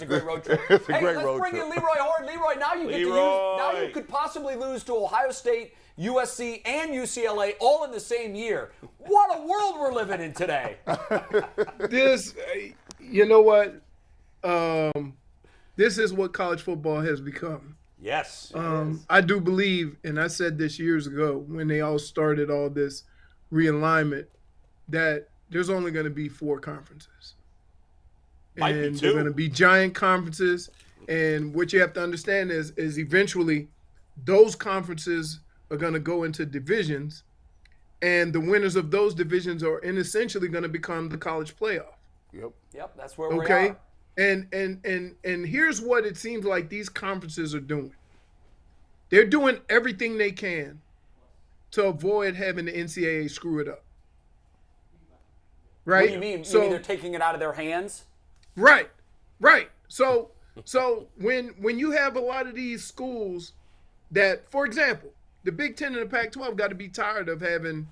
It's a great road trip. It's a hey, great let's road bring trip. in Leroy Hoard. Leroy, now you get to use. Now you could possibly lose to Ohio State, USC, and UCLA all in the same year. What a world we're living in today. You know what? This is what college football has become. Yes. I do believe, and I said this years ago when they all started all this realignment, that there's only going to be 4 conferences. Might be And 2. they're going to be giant conferences. And what you have to understand is eventually those conferences are going to go into divisions, and the winners of those divisions are essentially going to become the college playoff. Yep, that's where we Okay. are. And here's what it seems like these conferences are doing. They're doing everything they can to avoid having the NCAA screw it up. Right? What do you mean? You mean they're taking it out of their hands? Right. So when you have a lot of these schools that, for example, the Big Ten and the Pac-12 got to be tired of having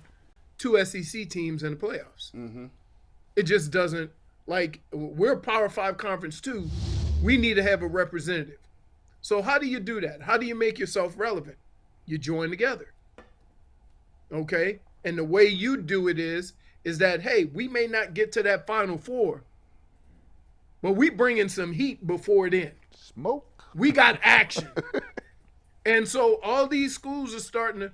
2 SEC teams in the playoffs. Mm-hmm. It just doesn't, like, we're a Power 5 conference too. We need to have a representative. So how do you do that? How do you make yourself relevant? You join together. Okay? And the way you do it is that, hey, we may not get to that Final Four, but we bring in some heat before it ends. Smoke. We got action. And so all these schools are starting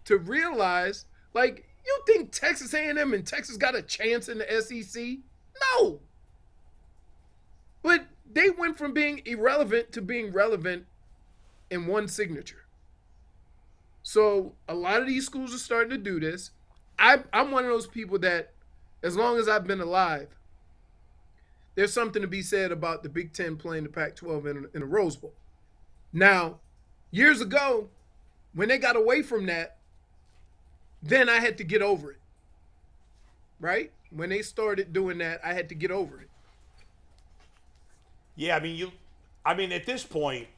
to realize, like, you think Texas A&M and Texas got a chance in the SEC? No. But they went from being irrelevant to being relevant in one signature. So a lot of these schools are starting to do this. I'm one of those people that, as long as I've been alive, there's something to be said about the Big Ten playing the Pac-12 in a Rose Bowl. Now, years ago, when they got away from that, then I had to get over it. Right? When they started doing that, I had to get over it. Yeah, I mean, at this point,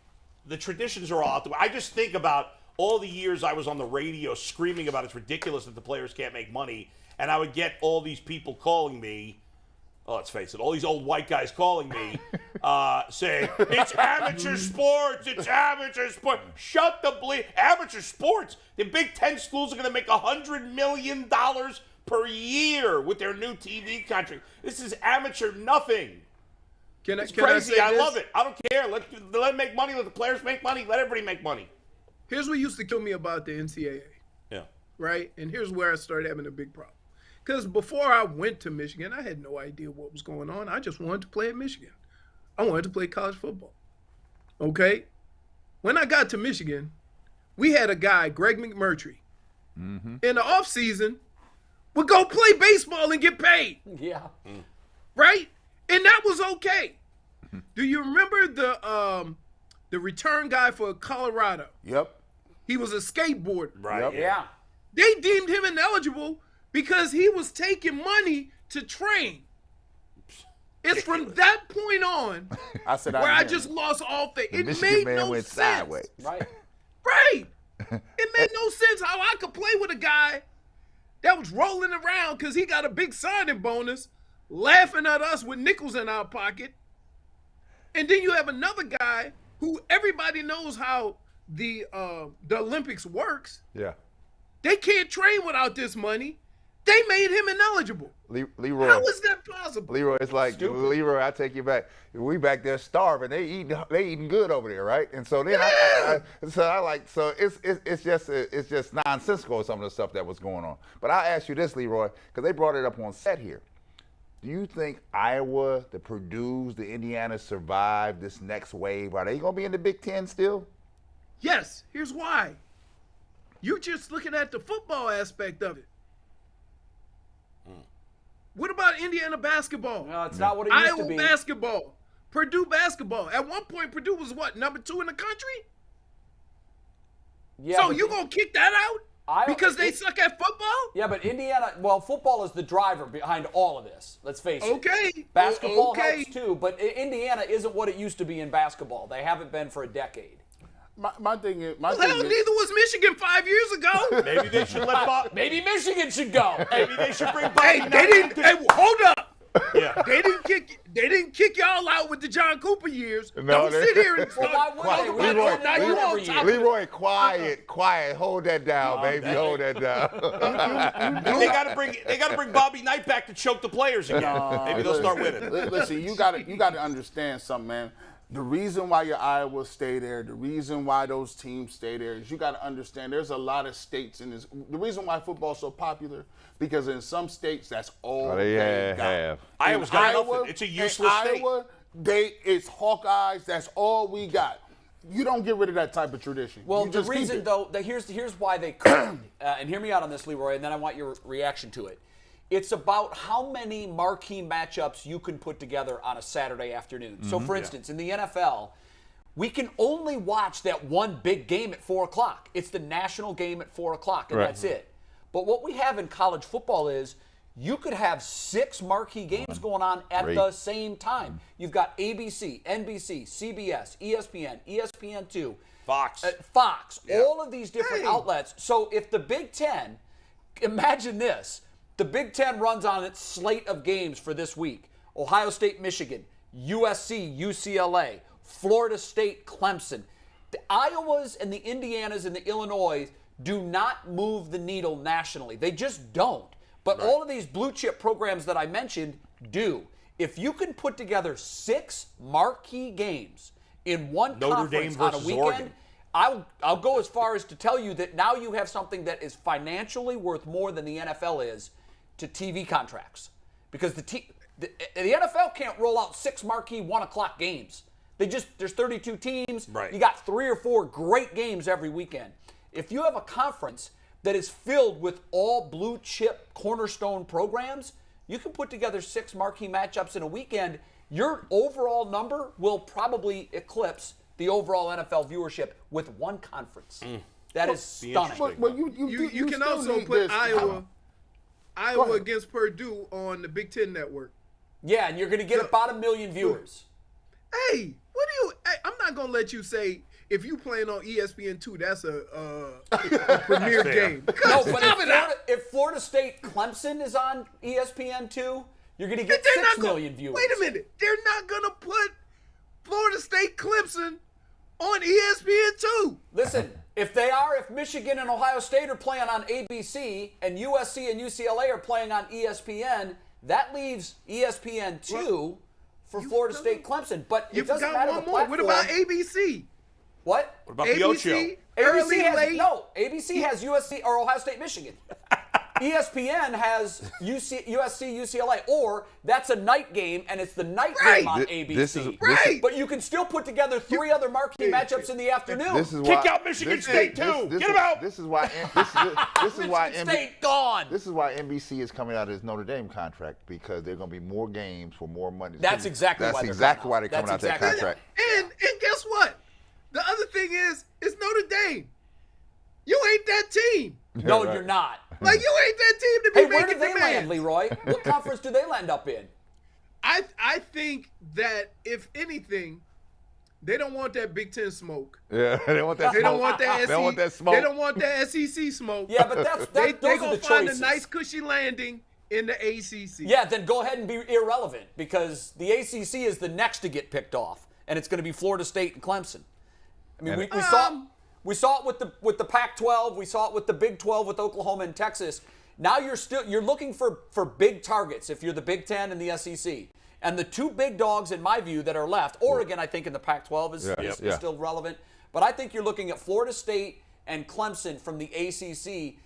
the traditions are all out the way. I just think about all the years I was on the radio screaming about it's ridiculous that the players can't make money, and I would get all these people calling me. Oh, let's face it, all these old white guys calling me, saying, it's amateur sports, it's amateur sport. Shut the amateur sports. The Big Ten schools are going to make $100 million per year with their new TV contract. This is amateur nothing. It's crazy. I love it. I don't care. Let them make money. Let the players make money. Let everybody make money. Here's what used to kill me about the NCAA. Yeah. Right? And here's where I started having a big problem. Because before I went to Michigan, I had no idea what was going on. I just wanted to play at Michigan. I wanted to play college football. Okay? When I got to Michigan, we had a guy, Greg McMurtry, in the offseason, would go play baseball and get paid. Yeah. Right? And that was okay. Do you remember the return guy for Colorado? Yep. He was a skateboarder. Right. Yep. Yeah. They deemed him ineligible because he was taking money to train. It's from that point on I said where I just lost all faith. It Michigan made man no went sense. sideways. Right. Right. It made no sense how I could play with a guy that was rolling around because he got a big signing bonus, laughing at us with nickels in our pocket. And then you have another guy who everybody knows how the Olympics works. Yeah. They can't train without this money. They made him ineligible. Leroy. How is that possible? Leroy, it's like, Stupid. Leroy, I take you back. We back there starving. They eating good over there, right? And so then it's just nonsensical, some of the stuff that was going on. But I ask you this, Leroy, because they brought it up on set here. Do you think Iowa, the Purdue's, the Indiana survive this next wave? Are they going to be in the Big Ten still? Yes. Here's why. You're just looking at the football aspect of it. What about Indiana basketball? No, it's not what it used Iowa to be. basketball? Purdue basketball. At one point, Purdue was what, number 2 in the country? Yeah, So but you going to kick that out? Because they suck at football? Yeah, but Indiana, well, football is the driver behind all of this. Let's face it. Okay. Basketball Okay. helps too, but Indiana isn't what it used to be in basketball. They haven't been for a decade. My thing is, Well, neither was Michigan 5 years ago. Maybe they should let Bob. Maybe Michigan should go. Maybe they should bring Hey, Bobby they didn't. Hey, hold up. Yeah. They didn't kick y'all out with the John Cooper years. No, Don't sit here and Well, why start would they? talking We about don't it. Now you every on year. top. Leroy, quiet. Hold that down, baby. Hold that down. They got to bring Bobby Knight back to choke the players again. Maybe they'll start winning. Listen, you got to understand something, man. The reason why your Iowa stay there, the reason why those teams stay there is you got to understand there's a lot of states in this. The reason why football's so popular, because in some states that's all they got. Iowa's got nothing. It's a useless state. Iowa, it's Hawkeyes. That's all we got. You don't get rid of that type of tradition. Well, you the just keep reason, it. though, that here's why they couldn't, and hear me out on this, Leroy, and then I want your reaction to it. It's about how many marquee matchups you can put together on a Saturday afternoon. So, for instance, in the NFL, we can only watch that one big game at 4 o'clock. It's the national game at 4 o'clock, and that's it. But what we have in college football is you could have 6 marquee games going on at the same time. You've got ABC, NBC, CBS, ESPN, ESPN2, Fox. all of these different outlets. So if the Big Ten, imagine this, the Big Ten runs on its slate of games for this week. Ohio State, Michigan, USC, UCLA, Florida State, Clemson. The Iowas and the Indianas and the Illinois do not move the needle nationally. They just don't. But all of these blue chip programs that I mentioned do. If you can put together 6 marquee games in one Notre Dame conference on a versus weekend, Oregon. I'll go as far as to tell you that now you have something that is financially worth more than the NFL is to TV contracts. Because the NFL can't roll out 6 marquee 1 o'clock games. There's 32 teams. Right. You got 3 or 4 great games every weekend. If you have a conference that is filled with all blue chip cornerstone programs, you can put together 6 marquee matchups in a weekend. Your overall number will probably eclipse the overall NFL viewership with one conference. That is stunning. Well, You can still also need put this. Iowa ahead. against Purdue on the Big Ten Network. Yeah, and you're going to get about 1 million viewers. Hey, I'm not gonna let you say if you playing on ESPN2, that's a premier game. No, but if Florida State Clemson is on ESPN2, you're going to get 6 million viewers. Wait a minute, they're not gonna put Florida State Clemson on ESPN2. Listen, if Michigan and Ohio State are playing on ABC and USC and UCLA are playing on ESPN, that leaves ESPN2 for Florida State Clemson. But You it doesn't forgot matter one the more. platform. What about ABC? What? What about the Ocho? ABC has USC or Ohio State, Michigan. ESPN has USC, UCLA, or that's a night game, and it's the night game on ABC. But you can still put together 3 other marquee matchups in the afternoon. Kick out Michigan State too. Get them out. This is why State gone. This is why NBC is coming out of his Notre Dame contract, because there are going to be more games for more money. That's exactly why they're coming out that contract. And guess what? The other thing is Notre Dame. You ain't that team. No, you're not. Like, you ain't that team to be Hey, where making do they demands. land, Leroy? What conference do they land up in? I think that if anything, they don't want that Big Ten smoke. Yeah, they want that They smoke. don't want that SEC. They don't want that smoke. They don't want that SEC smoke. Yeah, but They those are gonna the find choices. a nice cushy landing in the ACC. Yeah, then go ahead and be irrelevant, because the ACC is the next to get picked off, and it's going to be Florida State and Clemson. I mean, we saw it with the Pac-12. We saw it with the Big 12 with Oklahoma and Texas. Now you're looking for big targets if you're the Big Ten and the SEC. And the 2 big dogs, in my view, that are left, Oregon, I think, in the Pac-12 is still relevant. But I think you're looking at Florida State and Clemson from the ACC.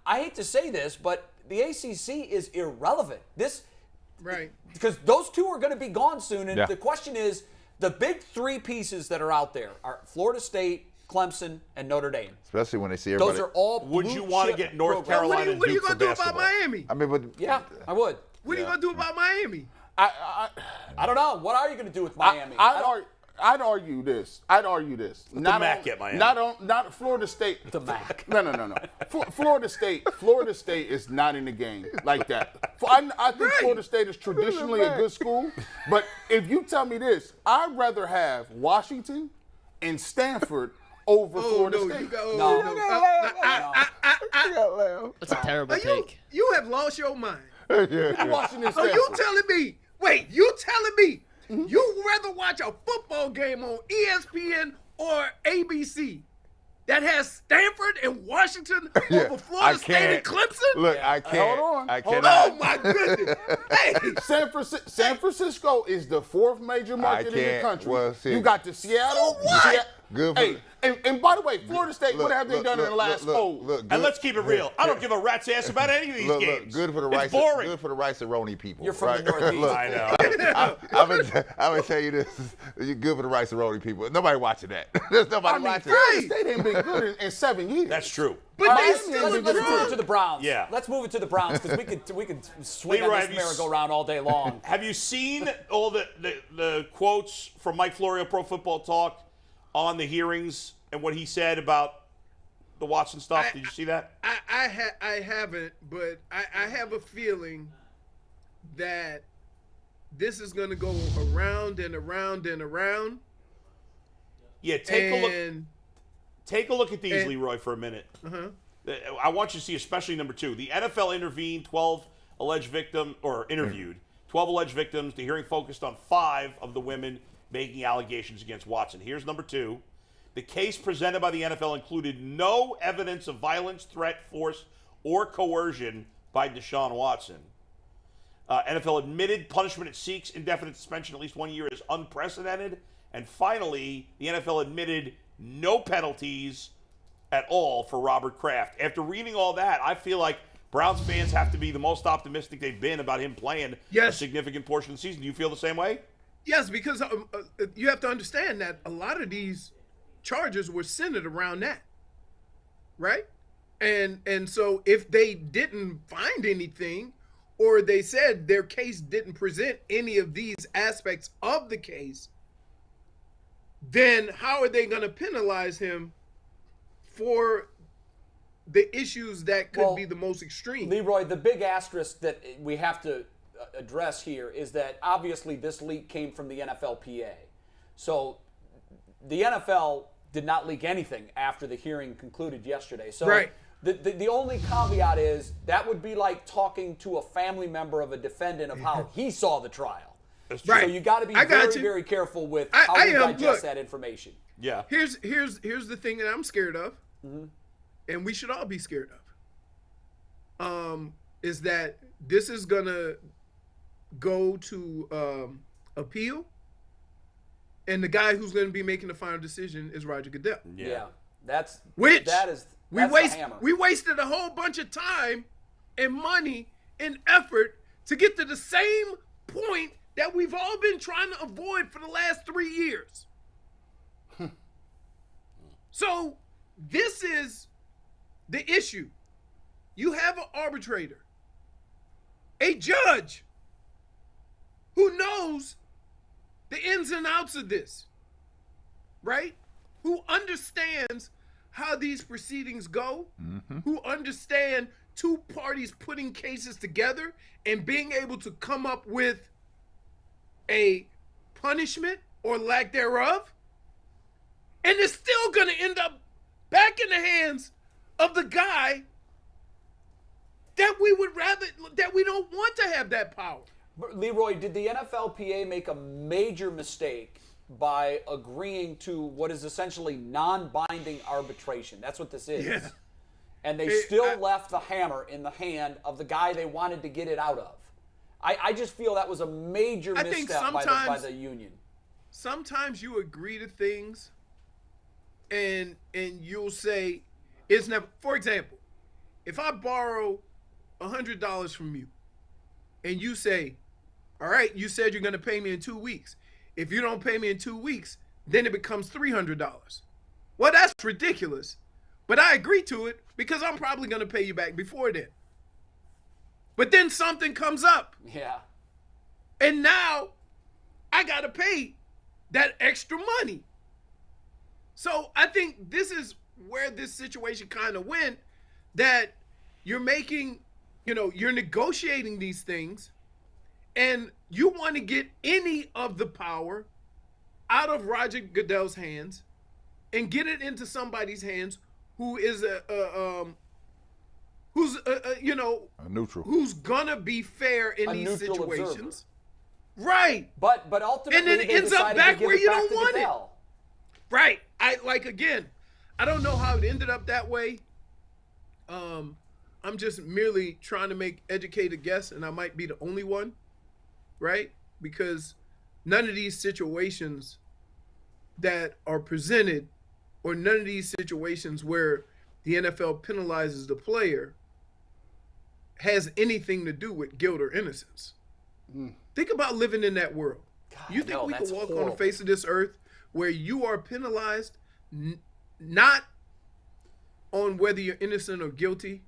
I hate to say this, but the ACC is irrelevant. Because those 2 are going to be gone soon. And the question is, the big 3 pieces that are out there are Florida State, Clemson, and Notre Dame. Especially when they see everybody. Those are all Would you want to get North programs. Carolina What are you Duke going for to do about basketball? Miami? I mean, but Yeah, I would. What are you going to do about Miami? I don't know. What are you going to do with Miami? I'd argue this. Not MAC at Miami. Not Florida State. The MAC. No. Florida State is not in the game like that. I think Florida State is traditionally a good school, but if you tell me this, I'd rather have Washington and Stanford over Florida State. That's a terrible take. You have lost your mind. Washington So Stanford. you telling me? Wait, you telling me you rather watch a football game on ESPN or ABC that has Stanford and Washington over Florida State and Clemson? Look, I can't. Hold on. I Hold cannot. Oh my goodness! Hey, San Francisco is the fourth major market in the can't. country. Well, see. You got the Seattle. So what? Good for Hey, and by the way, Florida State, Look, what have they look, done in the look, last? look, good. And let's keep it real. I don't give a rat's ass about any of these Look, games. good for the It's rice. boring. Good for the rice-a-roni people. You're from right? the Northeast. Look, I know. I'm gonna tell you this. You're good for the rice-a-roni people. Nobody watching that. There's nobody I mean, watching Florida that. State ain't been good in 7 years. That's true. but All they right, still let's move it to a the Browns. Yeah. Let's move it to the Browns because we could swing Leroy, on have this you s- merry-go-round all day long. Have you seen all the quotes from Mike Florio, Pro Football Talk, on the hearings and what he said about the Watson stuff? Did you see that? I haven't, but I have a feeling that this is going to go around and around and around. Yeah, take a look. And Take a look at these, and- Leroy, for a minute. I want you to see, especially number 2. The NFL intervened 12 alleged victims, or interviewed 12 alleged victims. The hearing focused on 5 of the women making allegations against Watson. Here's number 2. The case presented by the NFL included no evidence of violence, threat, force, or coercion by Deshaun Watson. NFL admitted punishment it seeks, indefinite suspension, at least 1 year, is unprecedented. And finally, the NFL admitted no penalties at all for Robert Kraft. After reading all that, I feel like Browns fans have to be the most optimistic they've been about him playing a Yes. significant portion of the season. Do you feel the same way? yes, because you have to understand that a lot of these charges were centered around that, right? And so if they didn't find anything, or they said their case didn't present any of these aspects of the case, then how are they going to penalize him for the issues that could Well, be the most extreme? Leroy, the big asterisk that we have to address here is that obviously this leak came from the NFLPA. So the NFL did not leak anything after the hearing concluded yesterday. So Right. the only caveat is that would be like talking to a family member of a defendant of how he saw the trial. That's Right. So you got to be I got very, you. very careful with I how you am. digest Look. that information. Yeah. Here's the thing that I'm scared of, and we should all be scared of. Is that this is gonna go to appeal, and the guy who's gonna be making the final decision is Roger Goodell. Yeah. That's Which that's we the hammer. wasted a whole bunch of time and money and effort to get to the same point that we've all been trying to avoid for the last 3 years. So this is the issue. You have an arbitrator, a judge who knows the ins and outs of this, right? Who understands how these proceedings go, who understand two parties putting cases together and being able to come up with a punishment or lack thereof. And it's still going to end up back in the hands of the guy that we would rather, that we don't want to have that power. Leroy, did the NFLPA make a major mistake by agreeing to what is essentially non-binding arbitration? That's what this is. Yeah. And they still left the hammer in the hand of the guy they wanted to get it out of. I just feel that was a major I think misstep by sometimes- the union. Sometimes you agree to things and you'll say it's never. For example, if I borrow $100 from you and you say, all right, you said you're going to pay me in 2 weeks. If you don't pay me in 2 weeks, then it becomes $300. Well, that's ridiculous. But I agree to it because I'm probably going to pay you back before then. But then something comes up. Yeah. And now I got to pay that extra money. So I think this is where this situation kind of went, that you're making, you're negotiating these things and you want to get any of the power out of Roger Goodell's hands and get it into somebody's hands who is who's a neutral, who's gonna be fair in A these neutral situations. Right. But ultimately, And then it they ends up decided back to give where it you back don't to want it. Goodell. Right. I don't know how it ended up that way. I'm just merely trying to make educated guess, and I might be the only one, right? Because none of these situations that are presented, or none of these situations where the NFL penalizes the player, has anything to do with guilt or innocence. Think about living in that world. You think we could walk on the face of this earth where you are penalized not on whether you're innocent or guilty,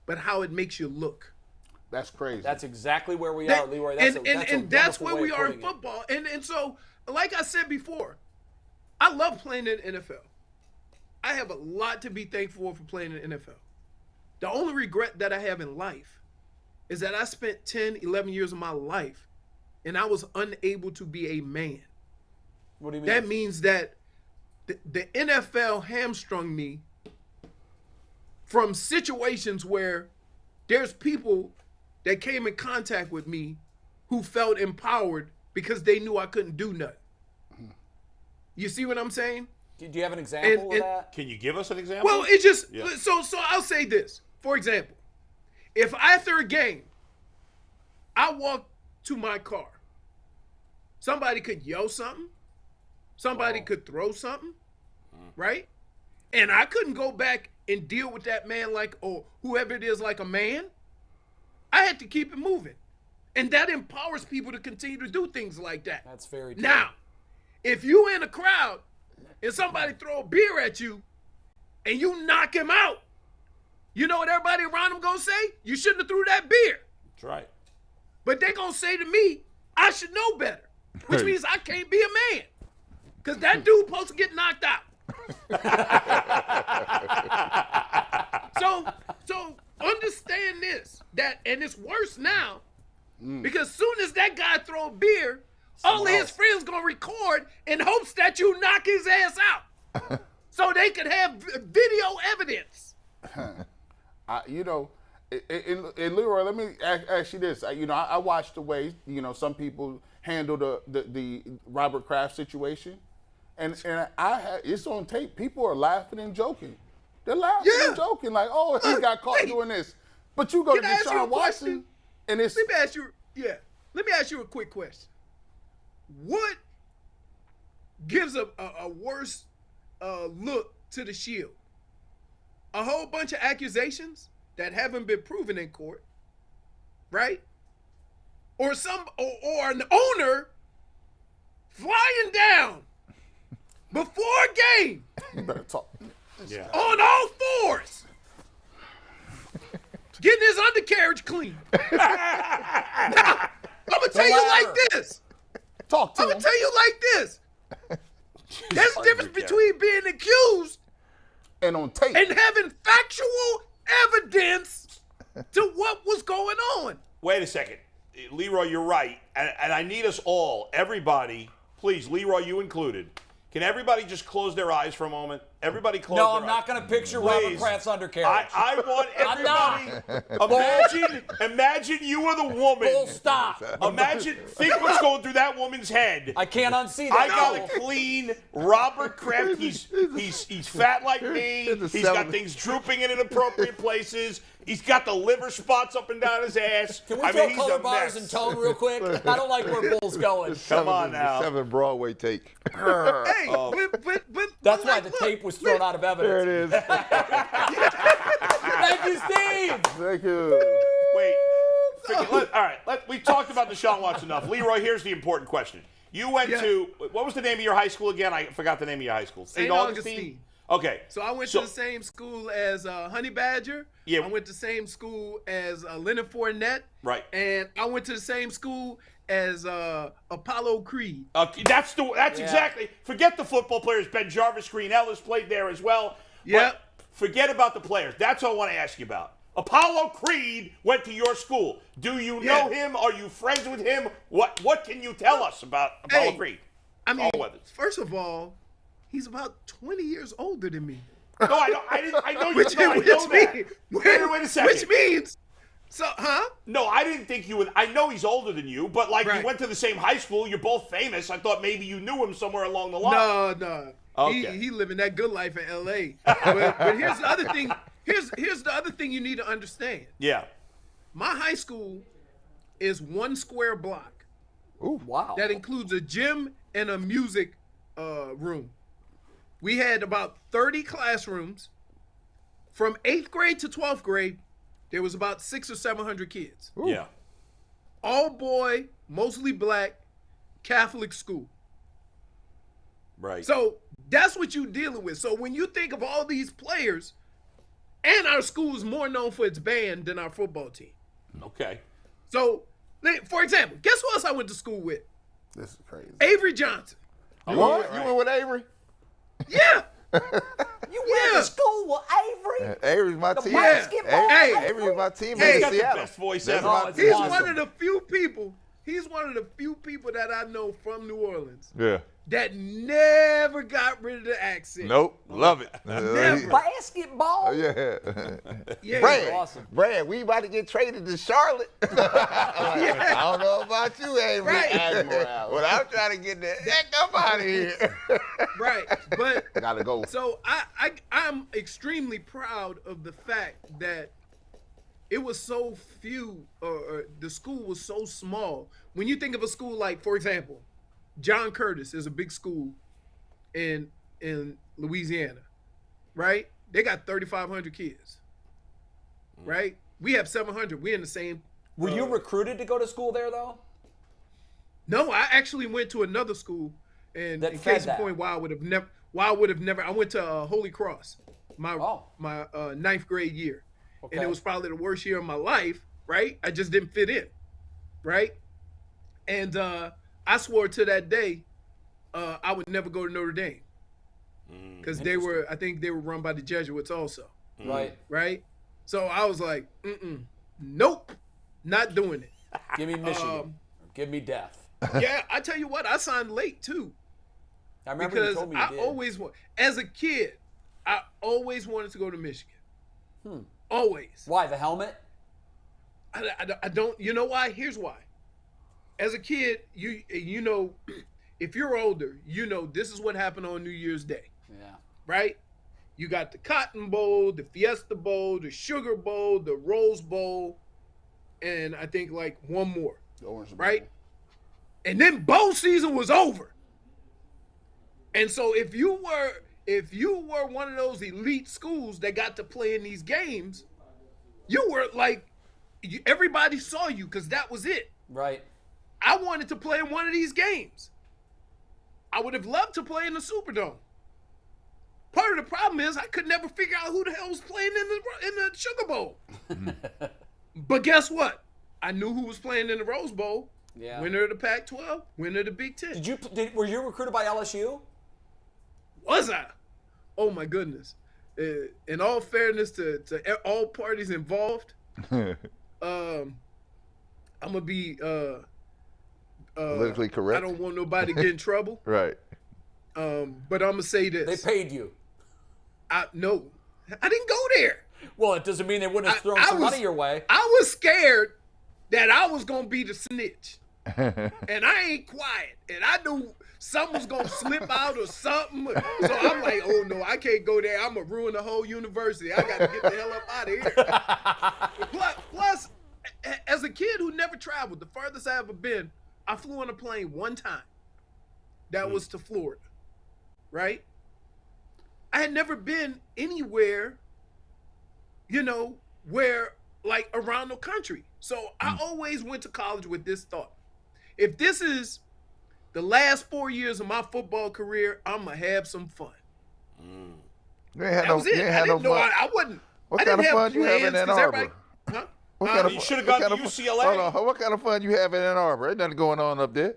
but how it makes you look? That's crazy. That's exactly where we are, Leroy. That's where we are in football. And so, like I said before, I love playing in the NFL. I have a lot to be thankful for playing in the NFL. The only regret that I have in life is that I spent 10, 11 years of my life and I was unable to be a man. What do you mean? That means that the NFL hamstrung me from situations where there's people that came in contact with me who felt empowered because they knew I couldn't do nothing. You see what I'm saying? Do you have an example of that? Can you give us an example? Well, it just so I'll say this. For example, if after a game I walk to my car, somebody could yell something, somebody could throw something, right? And I couldn't go back and deal with that man or whoever it is like a man. I had to keep it moving. And that empowers people to continue to do things like that. That's very true. Now, if you in a crowd and somebody throw a beer at you and you knock him out, you know what everybody around him gonna say? You shouldn't have threw that beer. That's right. But they gonna say to me, I should know better, which means I can't be a man. Because that dude supposed to get knocked out. So understand this, and it's worse now, because soon as that guy throw a beer, all of his friends gonna record in hopes that you knock his ass out, so they could have video evidence. And Leroy, let me ask you this. I watched the way some people handle the Robert Kraft situation, and it's on tape. People are laughing and joking. They're laughing and joking like, "Oh, he got caught doing this." But you go to Deshaun Watson, and it's. Let me ask you a quick question. What gives a worse look to the Shield? A whole bunch of accusations that haven't been proven in court, right? Or an owner flying down before a game You better talk. on all fours, getting his undercarriage clean. Now, I'm gonna tell you like this. Talk to I'm him. gonna tell you like this. There's a difference between being accused And on tape. and having factual evidence to what was going on. Wait a second. Leroy, you're right. And I need us all, everybody, please, Leroy, you included. Can everybody just close their eyes for a moment? Everybody close their eyes. No, I'm not going to picture Robert Please. Kraft's undercarriage. I want everybody. Imagine you were the woman. Full stop. Think what's going through that woman's head. I can't unsee that. I got a clean Robert Kraft. He's fat like me. He's got things drooping in inappropriate places. He's got the liver spots up and down his ass. Can we throw color bars and tone real quick? I don't like where Bull's going. Come on now. 7 Broadway take. Hey, but That's why like, the look, tape was thrown out of evidence. There it is. Thank you, Steve. Thank you. Wait. All right. We talked about Deshaun Watson enough. Leroy, here's the important question. You went to, what was the name of your high school again? I forgot the name of your high school. St. Augustine. Okay. So I went to the same school as Honey Badger. Yeah. I went to the same school as Leonard Fournette. Right. And I went to the same school as Apollo Creed. That's exactly. Forget the football players. Ben Jarvis, Green Ellis played there as well. Yep. But forget about the players. That's what I want to ask you about. Apollo Creed went to your school. Do you know him? Are you friends with him? What can you tell us about Apollo Creed? I mean, All weathers. first of all, he's about 20 years older than me. No, I know. I know you. I know that. Wait a second. Which means, No, I didn't think you would. I know he's older than you, but like Right. you went to the same high school. You're both famous. I thought maybe you knew him somewhere along the line. No. Okay. He living that good life in L.A. but here's the other thing. Here's the other thing you need to understand. Yeah. My high school is 1 square block. Ooh, wow. That includes a gym and a music room. We had about 30 classrooms. From 8th grade to 12th grade, there was about 600 or 700 kids. Ooh. Yeah. All boy, mostly black, Catholic school. Right. So that's what you're dealing with. So when you think of all these players, and our school is more known for its band than our football team. Okay. So, for example, guess who else I went to school with? This is crazy. Avery Johnson. You went with Avery? Yeah. You went to school with Avery? Avery's my The team. basketball Avery's my teammate Hey. in He's got the Seattle. best voice That's ever. my it's team. He's awesome. one of the few people. He's one of the few people that I know from New Orleans Yeah. that never got rid of the accent. Nope. Love it. Never. Basketball? Yeah. Yeah. Brad, Awesome. Brad, we about to get traded to Charlotte. I don't know about you, Avery. Right. Add more hours. But I'm trying to get the heck up out of here. Right. But Gotta go. so I'm extremely proud of the fact that it was so few, or the school was so small. When you think of a school like, for example, John Curtis is a big school in Louisiana, right? They got 3,500 kids, right? We have 700. We're in the same. Were you recruited to go to school there, though? No, I actually went to another school, and That in fed case in that. point, why I would have never. I went to Holy Cross, my 9th grade year. And Okay. it was probably the worst year of my life, right? I just didn't fit in, right? And I swore to that day I would never go to Notre Dame because I think they were run by the Jesuits also, Right. right? So I was like, nope, not doing it. Give me Michigan. Give me death. Yeah, I tell you what, I signed late too I remember you because told me you did. as a kid, I always wanted to go to Michigan. Always. Why, the helmet? I don't. You know why? Here's why. As a kid, you know, if you're older, you know this is what happened on New Year's Day, Yeah. right? You got the Cotton Bowl, the Fiesta Bowl, the Sugar Bowl, the Rose Bowl, and I think like one more, The Orange Bowl. right? And then bowl season was over. And so if you were one of those elite schools that got to play in these games, you were like, everybody saw you because that was it. Right. I wanted to play in one of these games. I would have loved to play in the Superdome. Part of the problem is I could never figure out who the hell was playing in the Sugar Bowl. But guess what? I knew who was playing in the Rose Bowl. Yeah. Winner of the Pac-12, winner of the Big Ten. Were you recruited by LSU? Was I? Oh my goodness. In all fairness to all parties involved, I'm gonna be Politically correct. I don't want nobody to get in trouble. Right. But I'm gonna say They this. paid you. No, I didn't go there. Well, it doesn't mean they wouldn't have thrown I some was- money your way. I was scared that I was gonna be the snitch, and I ain't quiet, and I knew something was gonna slip out or something. So I'm like, oh no, I can't go there. I'm gonna ruin the whole university. I gotta get the hell up out of here. Plus, as a kid who never traveled, the farthest I ever been, I flew on a plane one time. That was to Florida, right? I had never been anywhere, where like around the country. So I always went to college with this thought. If this is the last 4 years of my football career, I'm going to have some fun. You ain't had That was it. I didn't know I wouldn't. What I kind didn't of have fun you have in plans Ann 'cause Arbor? everybody- Huh? What kind of You fun- should have what gone kind to of UCLA. Hold on. What kind of fun you have in Ann Arbor? Ain't nothing going on up there.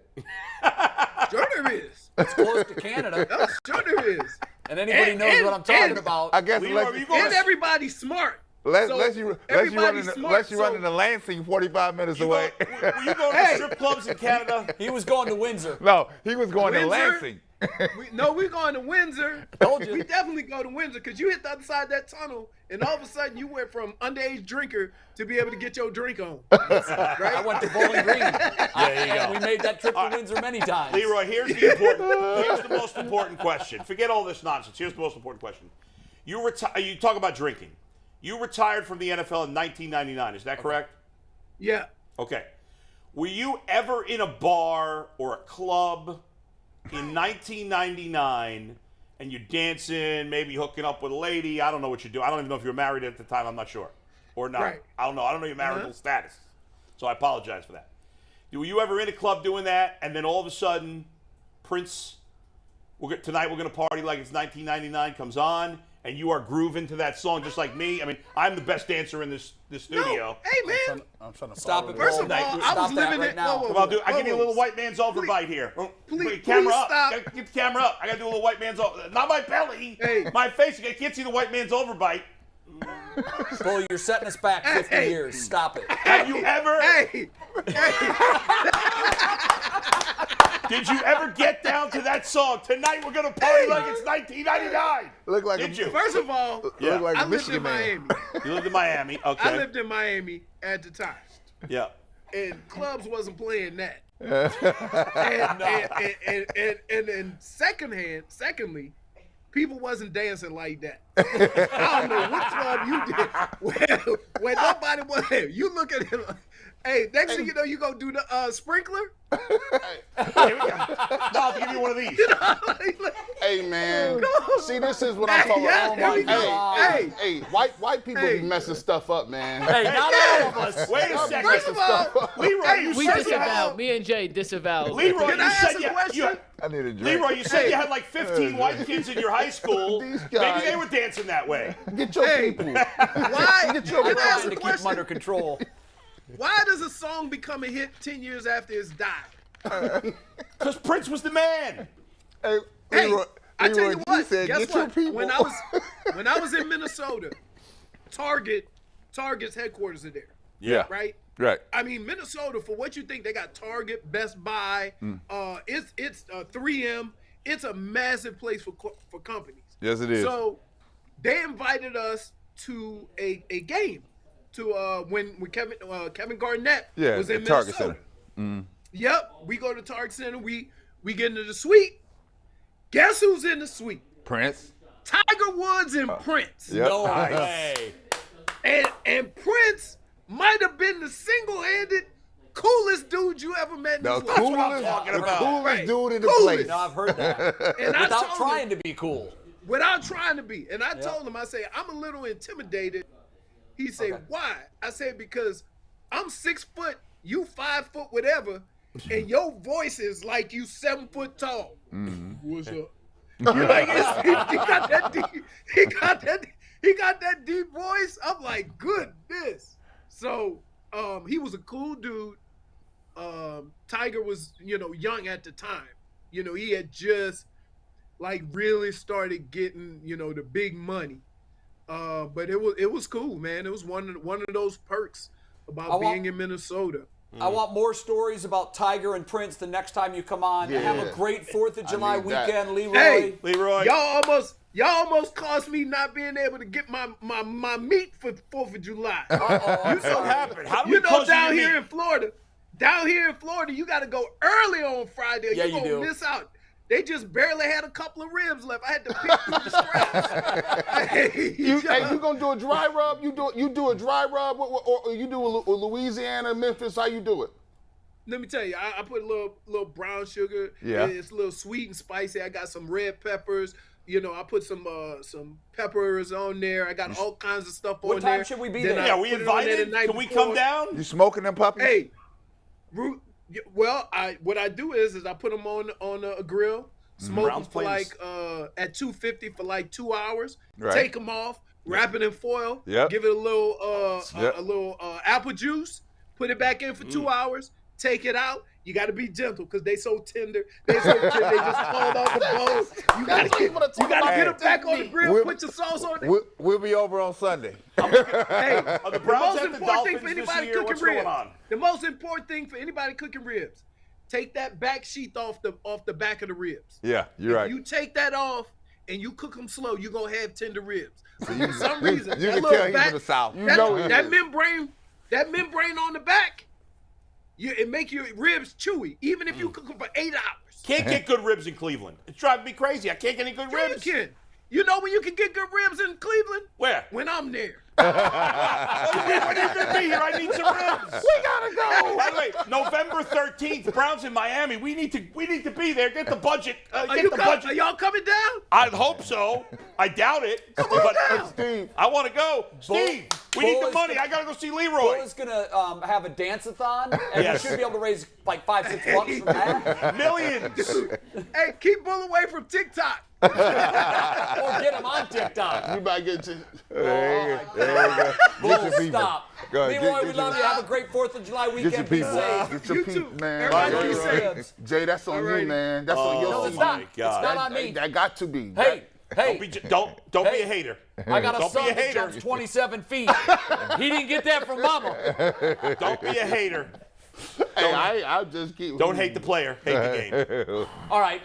Sure there is. It's close to Canada, Sure there is. and anybody And- knows and- what I'm talking and- about. I guess Leroy, unless you going And everybody's smart. unless you everybody's smart, running to Lansing 45 minutes away. Were you going to strip clubs in Canada? He was going to Windsor. No, he was going to Windsor? Lansing. We're going to Windsor. Told you. We definitely go to Windsor because you hit the other side of that tunnel, and all of a sudden you went from underage drinker to be able to get your drink on. I went to Bowling Green. There you go. We made that trip to Windsor many times. Leroy, here's the most important question. Forget all this nonsense. Here's the most important question. You talk about drinking. You retired from the NFL in 1999. Is that correct? Yeah. Okay. Were you ever in a bar or a club in 1999 and you're dancing, maybe hooking up with a lady? I don't know what you do. I don't even know if you were married at the time. I'm not sure. Or not. Right. I don't know. I don't know your marital status. So I apologize for that. Were you ever in a club doing that and then all of a sudden Prince, tonight we're going to party like it's 1999 comes on and you are grooving to that song just like me? I mean, I'm the best dancer in this studio. No. Hey, man. I'm trying to Stop follow it, this. First of all, Stop I was that living right it. now. Whoa, Come on, dude. I give you a little whoa. white man's overbite here. Please Camera up. stop. Get the camera up. I got to do a little white man's over. Not my belly. Hey. My face. You can't see the white man's overbite. Bull, you're setting us back 50 Hey. years. Stop it. Have you ever? Hey. Did you ever get down to that song? Tonight we're gonna party like it's 1999. Look like Did you? First of all, Yeah. Look like I a lived Michigan in man. Miami. You lived in Miami. Okay. I lived in Miami at the time, Yeah. and clubs wasn't playing that. And then secondly, people wasn't dancing like that. I don't know what club you did where nobody was there. You look at it like, hey, next thing you know, you go do the sprinkler. Here we go. Now I'll give you one of these. Hey, man. Come on. See, this is what I'm talking Yeah, about. here we go. Hey, white people be messing stuff up, man. Hey, not all of us. Wait a second. First of all, Leroy, you We said disavow. Me and Jay disavow. Leroy, Can I you ask said a question? I need a drink. Leroy, you said Hey. you had like 15 white kids in your high school. These Maybe guys. they were dancing that way. Get your Hey. people. why? Get your Can I ask Trying a to keep them question? under control. Why does a song become a hit 10 years after it's died? Because Prince was the man. Hey, Hey, Leroy, I tell Leroy you G what. said, Guess get your what? people. When I was in Minnesota, Target's headquarters are there, Yeah. right? Right. I mean, Minnesota, for what you think, they got Target, Best Buy, it's 3M. It's a massive place for companies. Yes, it is. So they invited us to a game to when Kevin Garnett Yeah, was in at Target Minnesota. Center. Yep, we go to Target Center. We get into the suite. Guess who's in the suite? Prince. Tiger Woods and Prince. Yep. No way. And Prince might have been the single-handed coolest dude you ever met in The his life. coolest, talking the about. coolest Right. dude in the Coolest. place. No, I've heard that. And I Without told trying him, to be cool. without trying to be. And I told him, I said, I'm a little intimidated. He said, Okay. why? I said, because I'm 6 foot, you 5 foot, whatever, and your voice is like you 7 foot tall. What's up? You're like, he got that deep. He got that deep voice. I'm like, goodness. So he was a cool dude. Tiger was, young at the time. He had just like really started getting, the big money. But it was cool, man. It was one of those perks about being in Minnesota. I want more stories about Tiger and Prince the next time you come on. Yeah. Have a great 4th of July need that. weekend, Leroy. Hey, Leroy. y'all almost caused me not being able to get my meat for 4th of July. What happened? How do we You know, cause down you to here meet? in Florida, you got to go early on Friday. Yeah, You're you going do. to miss out. They just barely had a couple of ribs left. I had to pick through the scraps. Hey, You gonna do a dry rub? You do a dry rub, or you do a Louisiana, Memphis? How you do it? Let me tell you, I put a little brown sugar. Yeah. It's a little sweet and spicy. I got some red peppers. I put some peppers on there. I got all kinds of stuff on What there. time should we be Then there? I Yeah, we put it on there the invited. night Can we before. come down? You smoking them puppies? Hey, well, what I do is I put them on a grill, smoke them Brown's for Plains. like at 250 for like 2 hours. Right. Take them off, wrap it in foil. Yep. Give it a little Yep. apple juice. Put it back in for 2 hours. Take it out. You got to be gentle because they so tender. They just fall off the bone. You got to get them back on the grill. We'll- Put your sauce on it. We'll be over on Sunday. Hey, Are the the Browns most at the important thing Dolphins for this anybody year? cooking What's ribs. going on? The most important thing for anybody cooking ribs. take that back sheath off the back of the ribs. Yeah, you're right. You take that off and you cook them slow, you're gonna have tender ribs. For some reason, you that can little tell he's back, from the South. You that, know he that is. membrane on the back, it make your ribs chewy, even if you cook them for 8 hours. Can't get good ribs in Cleveland. It's driving me crazy. I can't get any good Sure ribs. you can. You know when you can get good ribs in Cleveland? Where? When I'm there. I need to be here. I need some ribs. We gotta go. By the way, November 13th, Browns in Miami. We need to be there. Get the budget. Are Get the budget. Are y'all coming down? I hope so. I doubt it. Come on down. Steve, I want to go. Steve, we need the is money. gonna- I got to go see Bull Leroy. is going to have a dance-a-thon, and Yes. we should be able to raise like $5-6 from that. Millions. Hey, keep Bull away from TikTok. Or get him on TikTok. you better get to. There you go. Get Bull, your people. stop. Go ahead, Leroy, get we your- love you. Have a great 4th of July weekend. your Be people. safe. Get your You peep, too. man. Everybody be Jay, safe. Jay, that's on Alrighty. you, man. That's on your No, team. it's not. my It's God. not on me. That got to be. Hey, Don't be don't be Hey. a hater. I got a Don't be son a that hater. jumps 27 feet. He didn't get that from mama. Don't be a hater. Hey, I just keep. Don't hate the player. Hate the game. All right.